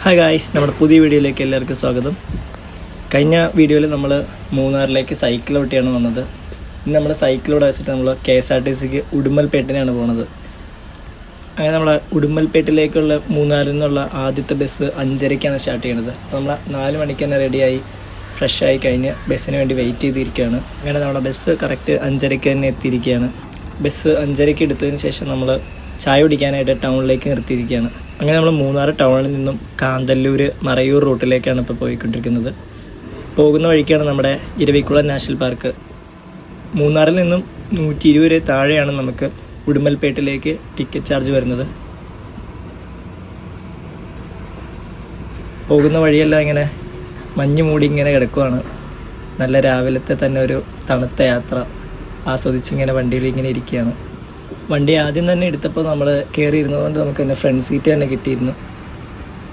Hi guys, നമ്മുടെ പുതിയ വീഡിയോയിലേക്ക് എല്ലാവർക്കും സ്വാഗതം. കഴിഞ്ഞ വീഡിയോയിൽ നമ്മൾ മൂന്നാറിലേക്ക് സൈക്കിളോട്ടിയാണ് വന്നത്. ഇന്ന് നമ്മൾ സൈക്കിളോടെ വെച്ചിട്ട് നമ്മൾ KSRTCക്ക് ഉടുമ്പൽപേട്ടിനാണ് പോകുന്നത്. അങ്ങനെ നമ്മൾ ഉടുമ്പൽപേട്ടിലേക്കുള്ള മൂന്നാറിൽ നിന്നുള്ള ആദ്യത്തെ ബസ് 5:30ക്കാണ് സ്റ്റാർട്ട് ചെയ്യുന്നത്. അപ്പോൾ നമ്മൾ 4 മണിക്ക് തന്നെ റെഡിയായി ഫ്രഷായി കഴിഞ്ഞ് ബസ്സിന് വേണ്ടി വെയിറ്റ് ചെയ്തിരിക്കുകയാണ്. അങ്ങനെ നമ്മുടെ ബസ് കറക്റ്റ് 5:30ക്ക് തന്നെ എത്തിയിരിക്കുകയാണ്. ബസ് 5:30ക്ക് എടുത്തതിന് ശേഷം നമ്മൾ ചായ കുടിക്കാനായിട്ട് ടൗണിലേക്ക് നിർത്തിയിരിക്കുകയാണ്. അങ്ങനെ നമ്മൾ മൂന്നാർ ടൗണിൽ നിന്നും കാന്തല്ലൂർ മറയൂർ റൂട്ടിലേക്കാണ് ഇപ്പോൾ പോയിക്കൊണ്ടിരിക്കുന്നത്. പോകുന്ന വഴിക്കാണ് നമ്മുടെ ഇരവിക്കുളം നാഷണൽ പാർക്ക്. മൂന്നാറിൽ നിന്നും 120 താഴെയാണ് നമുക്ക് ഉടുമ്പൽപേട്ടിലേക്ക് ടിക്കറ്റ് ചാർജ് വരുന്നത്. പോകുന്ന വഴിയെല്ലാം ഇങ്ങനെ മഞ്ഞ് മൂടി ഇങ്ങനെ കിടക്കുവാണ്. നല്ല രാവിലത്തെ തന്നെ ഒരു തണുത്ത യാത്ര ആസ്വദിച്ചിങ്ങനെ വണ്ടിയിൽ ഇങ്ങനെ ഇരിക്കുകയാണ്. വണ്ടി ആദ്യം തന്നെ എടുത്തപ്പോൾ നമ്മൾ കയറിയിരുന്നതുകൊണ്ട് നമുക്ക് തന്നെ ഫ്രണ്ട് സീറ്റ് തന്നെ കിട്ടിയിരുന്നു.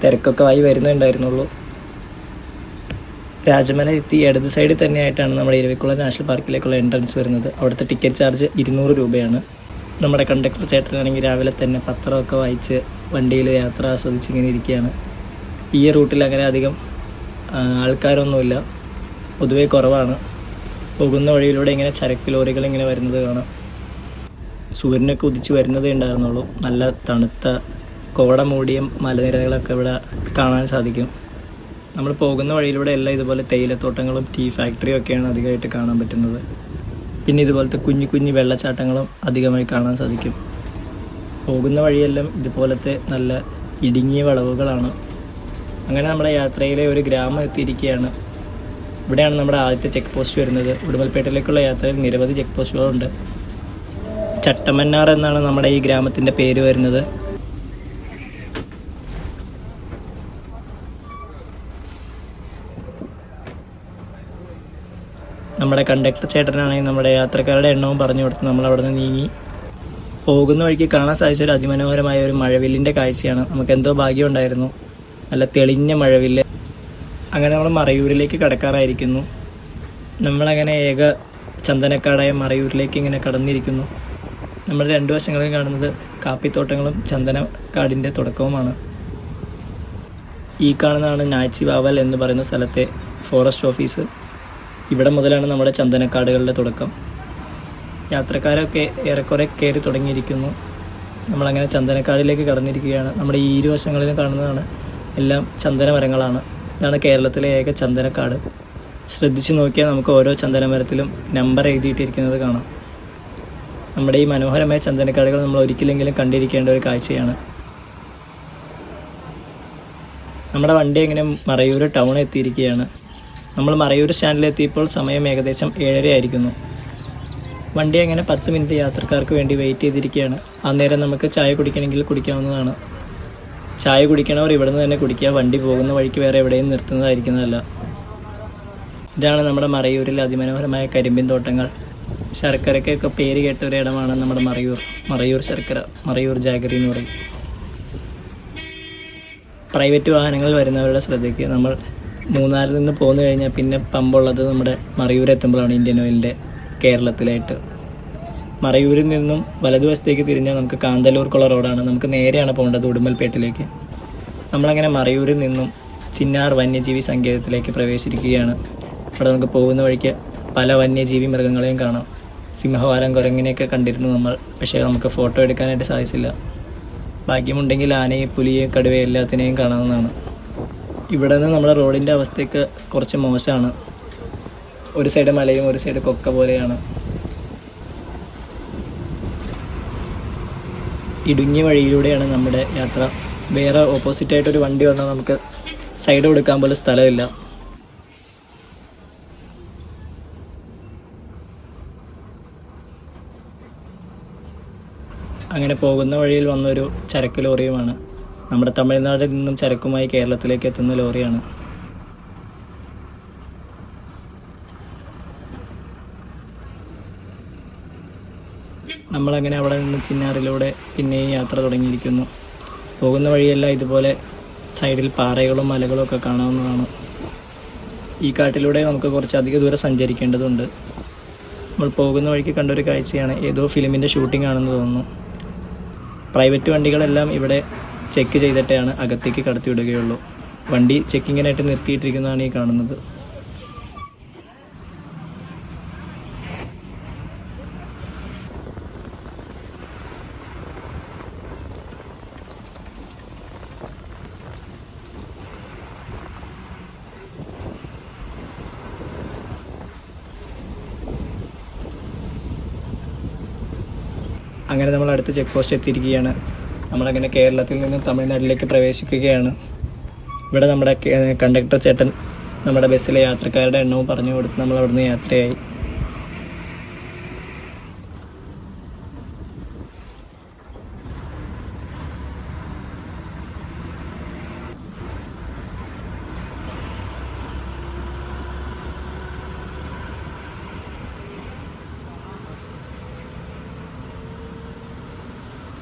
തിരക്കൊക്കെ ആയി വരുന്നുണ്ടായിരുന്നുള്ളൂ. രാജമല എത്തി ഇടത് സൈഡിൽ തന്നെയായിട്ടാണ് നമ്മുടെ ഇരവിക്കുളം നാഷണൽ പാർക്കിലേക്കുള്ള എൻട്രൻസ് വരുന്നത്. അവിടുത്തെ ടിക്കറ്റ് ചാർജ് 200 രൂപയാണ്. നമ്മുടെ കണ്ടക്ടർ ചേട്ടനാണെങ്കിൽ രാവിലെ തന്നെ പത്രമൊക്കെ വായിച്ച് വണ്ടിയിൽ യാത്ര ആസ്വദിച്ച് ഇങ്ങനെ ഇരിക്കുകയാണ്. ഈ റൂട്ടിൽ അങ്ങനെ അധികം ആൾക്കാരൊന്നുമില്ല, പൊതുവേ കുറവാണ്. പോകുന്ന വഴിയിലൂടെ ഇങ്ങനെ ചരക്ക് ലോറികൾ ഇങ്ങനെ വരുന്നത് കാണാം. സൂര്യനൊക്കെ ഉദിച്ച് വരുന്നതേ ഉണ്ടായിരുന്നുള്ളൂ. നല്ല തണുത്ത കോട മൂടിയ മലനിരകളൊക്കെ ഇവിടെ കാണാൻ സാധിക്കും. നമ്മൾ പോകുന്ന വഴിയിലൂടെ എല്ലാം ഇതുപോലെ തേയിലത്തോട്ടങ്ങളും ടീ ഫാക്ടറിയും ഒക്കെയാണ് അധികമായിട്ട് കാണാൻ പറ്റുന്നത്. പിന്നെ ഇതുപോലത്തെ കുഞ്ഞു കുഞ്ഞു വെള്ളച്ചാട്ടങ്ങളും അധികമായി കാണാൻ സാധിക്കും. പോകുന്ന വഴിയെല്ലാം ഇതുപോലത്തെ നല്ല ഇടുങ്ങിയ വളവുകളാണ്. അങ്ങനെ നമ്മുടെ യാത്രയിലെ ഒരു ഗ്രാമം എത്തിയിരിക്കുകയാണ്. ഇവിടെയാണ് നമ്മുടെ ആദ്യത്തെ ചെക്ക് പോസ്റ്റ് വരുന്നത്. ഉടുമ്പൽപേട്ടിലേക്കുള്ള യാത്രയിൽ നിരവധി ചെക്ക് പോസ്റ്റുകളുണ്ട്. ചട്ടമന്നാർ എന്നാണ് നമ്മുടെ ഈ ഗ്രാമത്തിൻ്റെ പേര് വരുന്നത്. നമ്മുടെ കണ്ടക്ടർ ചേട്ടനാണെങ്കിൽ നമ്മുടെ യാത്രക്കാരുടെ എണ്ണവും പറഞ്ഞു കൊടുത്ത് നമ്മൾ അവിടെ നിന്ന് നീങ്ങി. പോകുന്ന വഴിക്ക് കാണാൻ സാധിച്ച ഒരു അതിമനോഹരമായ ഒരു മഴവില്ലിൻ്റെ കാഴ്ചയാണ്. നമുക്ക് എന്തോ ഭാഗ്യം ഉണ്ടായിരുന്നു, നല്ല തെളിഞ്ഞ മഴവില്ല്. അങ്ങനെ നമ്മൾ മറയൂരിലേക്ക് കടക്കാറായിരിക്കുന്നു. നമ്മളങ്ങനെ ഏക ചന്ദനക്കാടായ മറയൂരിലേക്ക് ഇങ്ങനെ കടന്നിരിക്കുന്നു. നമ്മൾ 2 വശങ്ങളിൽ കാണുന്നത് കാപ്പിത്തോട്ടങ്ങളും ചന്ദനക്കാടിൻ്റെ തുടക്കവുമാണ്. ഈ കാണുന്നതാണ് നാച്ചിവാവൽ എന്ന് പറയുന്ന സ്ഥലത്തെ ഫോറസ്റ്റ് ഓഫീസ്. ഇവിടെ മുതലാണ് നമ്മുടെ ചന്ദനക്കാടുകളുടെ തുടക്കം. യാത്രക്കാരൊക്കെ ഏറെക്കുറെ കയറി തുടങ്ങിയിരിക്കുന്നു. നമ്മളങ്ങനെ ചന്ദനക്കാടിലേക്ക് കടന്നിരിക്കുകയാണ്. നമ്മുടെ ഈ ഇരുവശങ്ങളിലും കാണുന്നതാണ് എല്ലാം ചന്ദന മരങ്ങളാണ്. ഇതാണ് കേരളത്തിലെ ഏക ചന്ദനക്കാട്. ശ്രദ്ധിച്ചു നോക്കിയാൽ നമുക്ക് ഓരോ ചന്ദനമരത്തിലും നമ്പർ എഴുതിയിട്ടിരിക്കുന്നത് കാണാം. നമ്മുടെ ഈ മനോഹരമായ ചന്ദനക്കാടുകൾ നമ്മൾ ഒരിക്കലെങ്കിലും കണ്ടിരിക്കേണ്ട ഒരു കാഴ്ചയാണ്. നമ്മുടെ വണ്ടി എങ്ങനെ മറയൂർ ടൗൺ എത്തിയിരിക്കുകയാണ്. നമ്മൾ മറയൂർ സ്റ്റാൻഡിലെത്തിയപ്പോൾ സമയം ഏകദേശം 7:30 ആയിരിക്കുന്നു. വണ്ടി അങ്ങനെ 10 മിനിറ്റ് യാത്രക്കാർക്ക് വേണ്ടി വെയിറ്റ് ചെയ്തിരിക്കുകയാണ്. അന്നേരം നമുക്ക് ചായ കുടിക്കണമെങ്കിൽ കുടിക്കാവുന്നതാണ്. ചായ കുടിക്കണവർ ഇവിടെ നിന്ന് തന്നെ കുടിക്കുക. വണ്ടി പോകുന്ന വഴിക്ക് വേറെ എവിടെയും നിർത്തുന്നതായിരിക്കുന്നതല്ല. ഇതാണ് നമ്മുടെ മറയൂരിലെ അതിമനോഹരമായ കരിമ്പിൻ തോട്ടങ്ങൾ. ശർക്കരക്കൊക്കെ പേര് കേട്ട ഒരിടമാണ് നമ്മുടെ മറയൂർ ശർക്കര, മറയൂർ ജാഗറി എന്ന് പറയും. പ്രൈവറ്റ് വാഹനങ്ങൾ വരുന്നവരുടെ ശ്രദ്ധയ്ക്ക്, നമ്മൾ മൂന്നാറിൽ നിന്ന് പോന്നു കഴിഞ്ഞാൽ പിന്നെ പമ്പുള്ളത് നമ്മുടെ മറയൂർ എത്തുമ്പോഴാണ്, ഇന്ത്യൻ ഓയിലിൻ്റെ കേരളത്തിലായിട്ട്. മറയൂരിൽ നിന്നും വലതുവശത്തേക്ക് തിരിഞ്ഞാൽ നമുക്ക് കാന്തല്ലൂർക്കുള്ള റോഡാണ്. നമുക്ക് നേരെയാണ് പോകേണ്ടത് ഉടുമ്പൽപേട്ടിലേക്ക്. നമ്മളങ്ങനെ മറയൂരിൽ നിന്നും ചിന്നാർ വന്യജീവി സങ്കേതത്തിലേക്ക് പ്രവേശിക്കുകയാണ്. അവിടെ നമുക്ക് പോകുന്ന വഴിക്ക് പല വന്യജീവി മൃഗങ്ങളെയും കാണാം. സിംഹവാലം, കുരങ്ങിനെയൊക്കെ കണ്ടിരുന്നു നമ്മൾ. പക്ഷേ നമുക്ക് ഫോട്ടോ എടുക്കാനായിട്ട് സാധിച്ചില്ല. ഭാഗ്യമുണ്ടെങ്കിൽ ആനയും പുലിയും കടുവയും എല്ലാത്തിനെയും കാണാവുന്നതാണ്. ഇവിടെ നിന്ന് നമ്മുടെ റോഡിൻ്റെ അവസ്ഥയ്ക്ക് കുറച്ച് മോശമാണ്. ഒരു സൈഡ് മലയും ഒരു സൈഡ് കൊക്ക പോലെയാണ്. ഇടുങ്ങിയ വഴിയിലൂടെയാണ് നമ്മുടെ യാത്ര. വേറെ ഓപ്പോസിറ്റായിട്ടൊരു വണ്ടി വന്നാൽ നമുക്ക് സൈഡ് കൊടുക്കാൻ പോലും സ്ഥലമില്ല. അങ്ങനെ പോകുന്ന വഴിയിൽ വന്നൊരു ചരക്ക് ലോറിയുമാണ്. നമ്മുടെ തമിഴ്നാട്ടിൽ നിന്നും ചരക്കുമായി കേരളത്തിലേക്ക് എത്തുന്ന ലോറിയാണ്. നമ്മളങ്ങനെ അവിടെ നിന്ന് ചിന്നാറിലൂടെ പിന്നെയും യാത്ര തുടങ്ങിയിരിക്കുന്നു. പോകുന്ന വഴിയെല്ലാം ഇതുപോലെ സൈഡിൽ പാറകളും മലകളും ഒക്കെ കാണാവുന്നതാണ്. ഈ കാട്ടിലൂടെ നമുക്ക് കുറച്ച് അധിക ദൂരം സഞ്ചരിക്കേണ്ടതുണ്ട്. നമ്മൾ പോകുന്ന വഴിക്ക് കണ്ടൊരു കാഴ്ചയാണ്, ഏതോ ഫിലിമിൻ്റെ ഷൂട്ടിംഗ് ആണെന്ന് തോന്നുന്നു. പ്രൈവറ്റ് വണ്ടികളെല്ലാം ഇവിടെ ചെക്ക് ചെയ്തിട്ടാണ് അകത്തേക്ക് കടത്തിവിടുകയുള്ളൂ. വണ്ടി ചെക്കിങ്ങിനായിട്ട് നിർത്തിയിട്ടിരിക്കുന്നതാണ് ഈ കാണുന്നത്. അങ്ങനെ നമ്മൾ അടുത്ത ചെക്ക് പോസ്റ്റ് എത്തിയിരിക്കുകയാണ്. നമ്മളങ്ങനെ കേരളത്തിൽ നിന്ന് തമിഴ്നാട്ടിലേക്ക് പ്രവേശിക്കുകയാണ്. ഇവിടെ നമ്മുടെ കണ്ടക്ടർ ചേട്ടൻ നമ്മുടെ ബസ്സിലെ യാത്രക്കാരുടെ എണ്ണവും പറഞ്ഞു കൊടുത്ത് നമ്മൾ അവിടുന്ന് യാത്രയായി.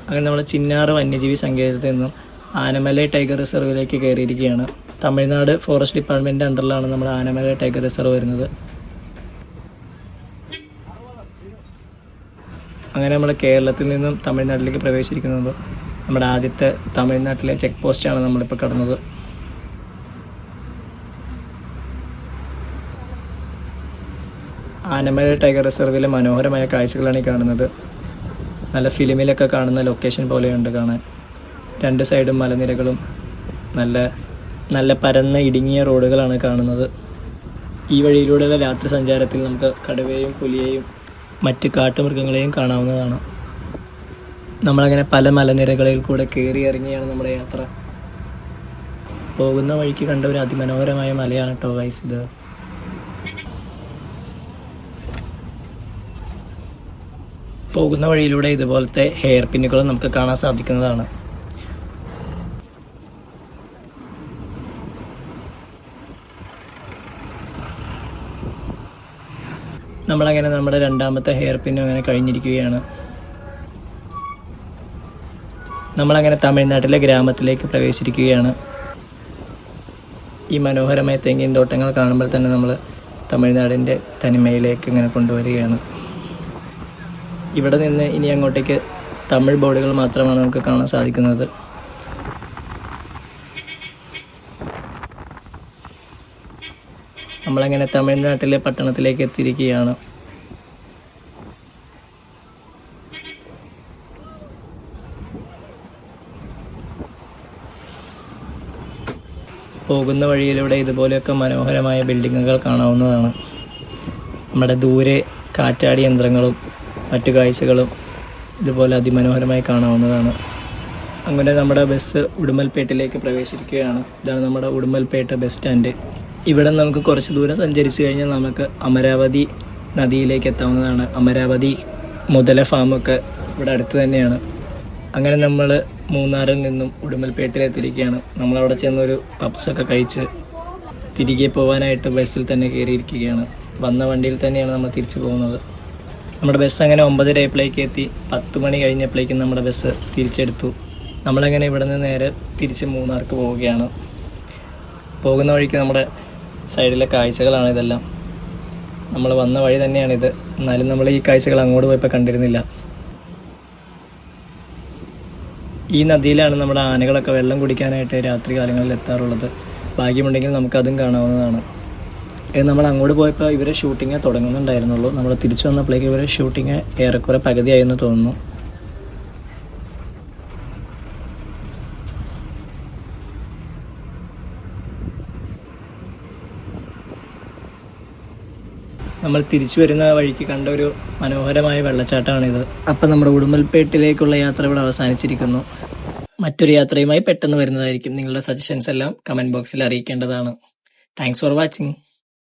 അങ്ങനെ നമ്മൾ ചിന്നാറ് വന്യജീവി സങ്കേതത്തിൽ നിന്നും ആനമലൈ ടൈഗർ റിസർവിലേക്ക് കയറിയിരിക്കുകയാണ്. തമിഴ്നാട് ഫോറസ്റ്റ് ഡിപ്പാർട്ട്മെൻറ്റിൻ്റെ അണ്ടറിലാണ് നമ്മുടെ ആനമലൈ ടൈഗർ റിസർവ് വരുന്നത്. അങ്ങനെ നമ്മൾ കേരളത്തിൽ നിന്നും തമിഴ്നാട്ടിലേക്ക് പ്രവേശിക്കുന്നത് നമ്മുടെ ആദ്യത്തെ തമിഴ്നാട്ടിലെ ചെക്ക് പോസ്റ്റാണ് നമ്മളിപ്പോൾ കടന്നത്. ആനമലൈ ടൈഗർ റിസർവിലെ മനോഹരമായ കാഴ്ചകളാണ് ഈ കാണുന്നത്. നല്ല ഫിലിമിലൊക്കെ കാണുന്ന ലൊക്കേഷൻ പോലെയുണ്ട് കാണാൻ. രണ്ട് സൈഡും മലനിരകളും നല്ല പരന്ന ഇടുങ്ങിയ റോഡുകളാണ് കാണുന്നത്. ഈ വഴിയിലൂടെയുള്ള രാത്രി സഞ്ചാരത്തിൽ നമുക്ക് കടുവയും പുലിയെയും മറ്റ് കാട്ടുമൃഗങ്ങളെയും കാണാവുന്നതാണ്. നമ്മളങ്ങനെ പല മലനിരകളിൽ കൂടെ കയറി ഇറങ്ങിയാണ് നമ്മുടെ യാത്ര. പോകുന്ന വഴിക്ക് കണ്ട ഒരു അതിമനോഹരമായ മലയാണ് കേട്ടോ ഗൈസ് ഇത്. പോകുന്ന വഴിയിലൂടെ ഇതുപോലത്തെ ഹെയർ പിന്നുകളും നമുക്ക് കാണാൻ സാധിക്കുന്നതാണ്. നമ്മളങ്ങനെ നമ്മുടെ രണ്ടാമത്തെ ഹെയർ പിന്നും അങ്ങനെ കഴിഞ്ഞിരിക്കുകയാണ്. നമ്മളങ്ങനെ തമിഴ്നാട്ടിലെ ഗ്രാമത്തിലേക്ക് പ്രവേശിച്ചിരിക്കുകയാണ്. ഈ മനോഹരമായ തെങ്ങിൻ തോട്ടങ്ങൾ കാണുമ്പോൾ തന്നെ നമ്മൾ തമിഴ്നാടിൻ്റെ തനിമയിലേക്ക് ഇങ്ങനെ കൊണ്ടുവരികയാണ്. ഇവിടെ നിന്ന് ഇനി അങ്ങോട്ടേക്ക് തമിഴ് ബോർഡുകൾ മാത്രമാണ് നമുക്ക് കാണാൻ സാധിക്കുന്നത്. നമ്മളങ്ങനെ തമിഴ്നാട്ടിലെ പട്ടണത്തിലേക്ക് എത്തിയിരിക്കുകയാണ്. പോകുന്ന വഴിയിലൂടെ ഇതുപോലെയൊക്കെ മനോഹരമായ ബിൽഡിങ്ങുകൾ കാണാവുന്നതാണ്. നമ്മുടെ ദൂരെ കാറ്റാടി യന്ത്രങ്ങളും മറ്റു കാഴ്ചകളും ഇതുപോലെ അതിമനോഹരമായി കാണാവുന്നതാണ്. അങ്ങനെ നമ്മുടെ ബസ് ഉടുമൽപേട്ടിലേക്ക് പ്രവേശിക്കുകയാണ്. ഇതാണ് നമ്മുടെ ഉടുമൽപേട്ട ബസ് സ്റ്റാൻഡ്. ഇവിടെ നമുക്ക് കുറച്ച് ദൂരം സഞ്ചരിച്ച് കഴിഞ്ഞാൽ നമുക്ക് അമരാവതി നദിയിലേക്ക് എത്താവുന്നതാണ്. അമരാവതി മുതല ഫാമൊക്കെ ഇവിടെ അടുത്ത് തന്നെയാണ്. അങ്ങനെ നമ്മൾ മൂന്നാറിൽ നിന്നും ഉടുമൽപേട്ടിലെത്തിയിരിക്കുകയാണ്. നമ്മളവിടെ ചെന്നൊരു പബ്സൊക്കെ കഴിച്ച് തിരികെ പോകാനായിട്ട് ബസ്സിൽ തന്നെ കയറിയിരിക്കുകയാണ്. വന്ന വണ്ടിയിൽ തന്നെയാണ് നമ്മൾ തിരിച്ചു പോകുന്നത്. നമ്മുടെ ബസ് അങ്ങനെ 9:30 ആയപ്പോഴേക്ക് എത്തി. 10 മണി കഴിഞ്ഞപ്പോഴേക്കും നമ്മുടെ ബസ് തിരിച്ചെടുത്തു. നമ്മളങ്ങനെ ഇവിടെ നിന്ന് നേരെ തിരിച്ച് മൂന്നാർക്ക് പോവുകയാണ്. പോകുന്ന വഴിക്ക് നമ്മുടെ സൈഡിലെ കാഴ്ചകളാണ് ഇതെല്ലാം. നമ്മൾ വന്ന വഴി തന്നെയാണിത്. എന്നാലും നമ്മൾ ഈ കാഴ്ചകൾ അങ്ങോട്ട് പോയപ്പോൾ കണ്ടിരുന്നില്ല. ഈ നദിയിലാണ് നമ്മുടെ ആനകളൊക്കെ വെള്ളം കുടിക്കാനായിട്ട് രാത്രി കാലങ്ങളിൽ എത്താറുള്ളത്. ഭാഗ്യമുണ്ടെങ്കിൽ നമുക്കതും കാണാവുന്നതാണ്. നമ്മൾ അങ്ങോട്ട് പോയപ്പോൾ ഇവരെ ഷൂട്ടിങ് തുടങ്ങുന്നുണ്ടായിരുന്നുള്ളൂ. നമ്മൾ തിരിച്ചു വന്നപ്പോഴേക്ക് ഇവരെ ഷൂട്ടിങ് ഏറെക്കുറെ പകുതിയായെന്ന് തോന്നുന്നു. നമ്മൾ തിരിച്ചു വരുന്ന വഴിക്ക് കണ്ട ഒരു മനോഹരമായ വെള്ളച്ചാട്ടമാണിത്. അപ്പം നമ്മുടെ ഉടുമൽപേട്ടിലേക്കുള്ള യാത്ര ഇവിടെ അവസാനിച്ചിരിക്കുന്നു. മറ്റൊരു യാത്രയുമായി പെട്ടെന്ന് വരുന്നതായിരിക്കും. നിങ്ങളുടെ സജഷൻസ് എല്ലാം കമൻറ്റ് ബോക്സിൽ അറിയിക്കേണ്ടതാണ്. Thanks for watching.